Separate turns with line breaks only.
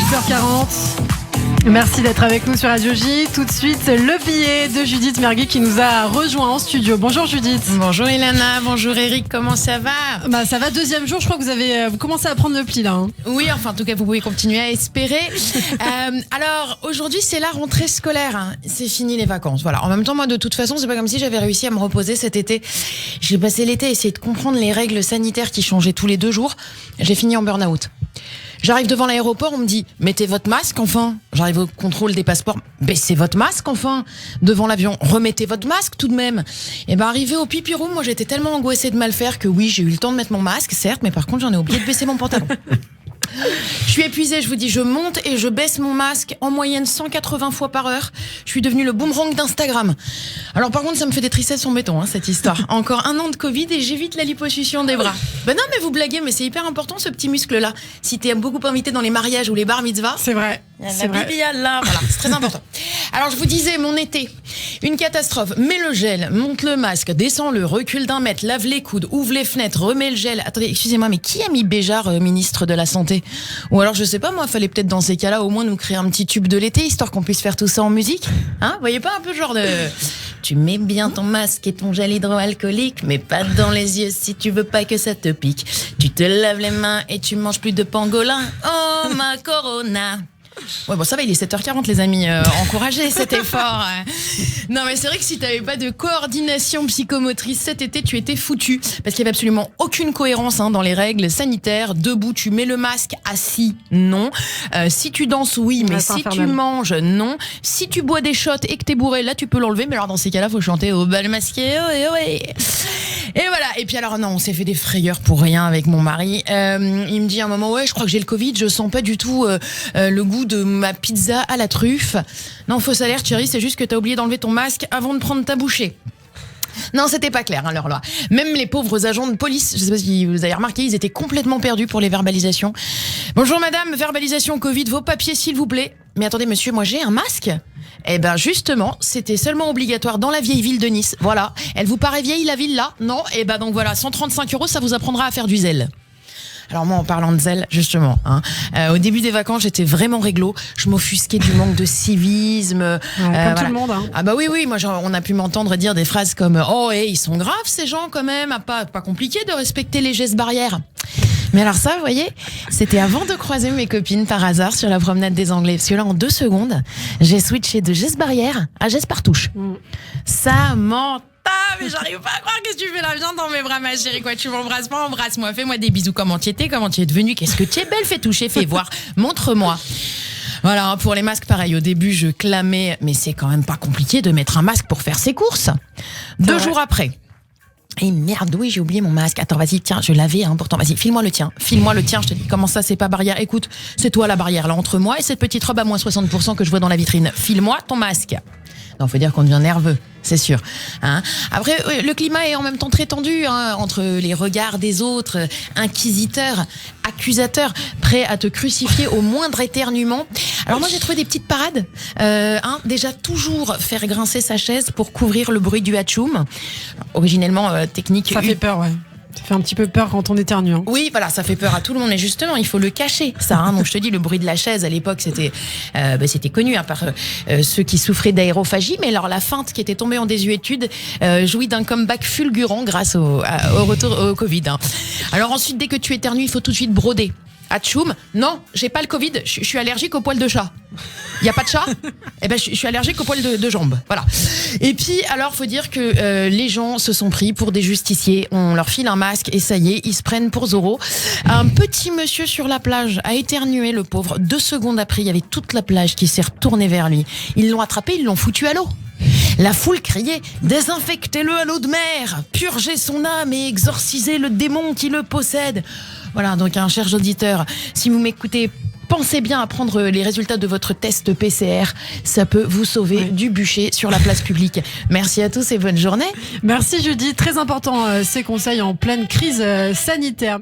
8h40. Merci d'être avec nous sur Radio J. Tout de suite, le billet de Judith Mergui qui nous a rejoint en studio. Bonjour Judith.
Bonjour Ilana, bonjour Eric, comment ça va ?
Ça va, deuxième jour, je crois que vous commencez à prendre le pli là. Hein.
Oui, enfin en tout cas vous pouvez continuer à espérer. Alors aujourd'hui c'est la rentrée scolaire, hein. C'est fini les vacances. Voilà. En même temps moi de toute façon c'est pas comme si j'avais réussi à me reposer cet été. J'ai passé l'été à essayer de comprendre les règles sanitaires qui changeaient tous les 2 jours. J'ai fini en burn-out. J'arrive devant l'aéroport, on me dit « Mettez votre masque, enfin !» J'arrive au contrôle des passeports « Baissez votre masque, enfin !» Devant l'avion, remettez votre masque tout de même. Et arrivé au pipi room, moi j'étais tellement angoissée de mal faire que oui, j'ai eu le temps de mettre mon masque, certes, mais par contre j'en ai oublié de baisser mon pantalon. Je suis épuisée, je vous dis, je monte et je baisse mon masque en moyenne 180 fois par heure. Je suis devenue le boomerang d'Instagram. Alors par contre, ça me fait des tristesses en béton, hein, cette histoire. Encore 1 an de Covid et j'évite la liposuction des bras. Non, mais vous blaguez, mais c'est hyper important ce petit muscle-là. Si t'es beaucoup invité dans les mariages ou les bar mitzvahs.
C'est vrai.
C'est vrai. Là, voilà, c'est très important. Alors je vous disais, mon été, une catastrophe. Mets le gel, monte le masque, descends-le, recule d'1 mètre, lave les coudes, ouvre les fenêtres, remets le gel. Attendez, excusez-moi, mais qui a mis Béjart, ministre de la Santé ? Ou alors je sais pas, moi, fallait peut-être dans ces cas-là au moins nous créer un petit tube de l'été, histoire qu'on puisse faire tout ça en musique. Hein ? Vous voyez pas un peu genre de... Tu mets bien ton masque et ton gel hydroalcoolique, mais pas dans les yeux si tu veux pas que ça te pique. Tu te laves les mains et tu manges plus de pangolin. Oh ma corona. Ouais, bon, ça va, il est 7h40, les amis. Encouragez cet effort. Non, mais c'est vrai que si t'avais pas de coordination psychomotrice cet été, tu étais foutu. Parce qu'il y avait absolument aucune cohérence dans les règles sanitaires. Debout, tu mets le masque. Assis, non. Si tu danses, oui, mais si tu manges, non. Si tu bois des shots et que t'es bourré, là, tu peux l'enlever. Mais alors, dans ces cas-là, faut chanter au bal masqué. Et voilà. Et puis alors, non, on s'est fait des frayeurs pour rien avec mon mari. Il me dit à un moment, ouais, je crois que j'ai le Covid. Je sens pas du tout le goût de ma pizza à la truffe. Non, fausse alerte, chérie, c'est juste que t'as oublié d'enlever ton masque avant de prendre ta bouchée. Non, c'était pas clair, leur loi. Même les pauvres agents de police, je sais pas si vous avez remarqué, ils étaient complètement perdus pour les verbalisations. Bonjour madame, verbalisation Covid, vos papiers s'il vous plaît. Mais attendez monsieur, moi j'ai un masque ? Eh ben justement, c'était seulement obligatoire dans la vieille ville de Nice. Voilà. Elle vous paraît vieille la ville là ? Non ? Eh ben donc voilà, 135 €, ça vous apprendra à faire du zèle. Alors moi, en parlant de zèle, justement, au début des vacances, j'étais vraiment réglo. Je m'offusquais du manque de civisme.
Comme tout le monde. Hein.
Ah bah oui, moi, on a pu m'entendre dire des phrases comme « Oh, ils sont graves ces gens quand même, pas compliqué de respecter les gestes barrières ». Mais alors ça, vous voyez, c'était avant de croiser mes copines par hasard sur la promenade des Anglais. Parce que là, en 2 secondes, j'ai switché de geste barrière à geste par touche. Ça m'en... mais j'arrive pas à croire, qu'est-ce que tu fais là, viens dans mes bras ma chérie, quoi, tu m'embrasses pas, embrasse-moi, fais-moi des bisous, comment tu étais, comment tu es devenue, qu'est-ce que tu es belle, fais toucher, fais voir, montre-moi. Voilà, pour les masques, pareil, au début je clamais, mais c'est quand même pas compliqué de mettre un masque pour faire ses courses. 2 jours après, et merde, oui, j'ai oublié mon masque. Attends, vas-y, tiens, je l'avais, pourtant, vas-y, file-moi le tien, je te dis, comment ça, c'est pas barrière? Écoute, c'est toi la barrière, là, entre moi et cette petite robe à moins 60% que je vois dans la vitrine. File-moi ton masque. Non, faut dire qu'on devient nerveux, c'est sûr. Après, le climat est en même temps très tendu, entre les regards des autres, inquisiteurs, accusateurs, prêts à te crucifier au moindre éternuement. Alors moi, j'ai trouvé des petites parades. Déjà, toujours faire grincer sa chaise pour couvrir le bruit du hatchoum. Originellement, technique...
Ça fait peur, ouais. Ça fait un petit peu peur quand on éternue.
Oui, voilà, ça fait peur à tout le monde. Et justement, il faut le cacher, ça. Donc, je te dis, le bruit de la chaise, à l'époque, c'était connu par ceux qui souffraient d'aérophagie. Mais alors, la feinte qui était tombée en désuétude jouit d'un comeback fulgurant grâce au retour au Covid. Alors ensuite, dès que tu éternues, il faut tout de suite broder. Atchoum, non, j'ai pas le Covid, je suis allergique aux poils de chat. Y a pas de chat ? Eh ben, je suis allergique aux poils de jambes. Voilà. Et puis, alors, faut dire que les gens se sont pris pour des justiciers. On leur file un masque et ça y est, ils se prennent pour Zorro. Un petit monsieur sur la plage a éternué, le pauvre. 2 secondes après, il y avait toute la plage qui s'est retournée vers lui. Ils l'ont attrapé, ils l'ont foutu à l'eau. La foule criait « Désinfectez-le à l'eau de mer, purgez son âme et exorcisez le démon qui le possède !» Voilà, donc chers auditeurs, si vous m'écoutez, pensez bien à prendre les résultats de votre test PCR. Ça peut vous sauver du bûcher sur la place publique. Merci à tous et bonne journée.
Merci Judith, très important ces conseils en pleine crise sanitaire.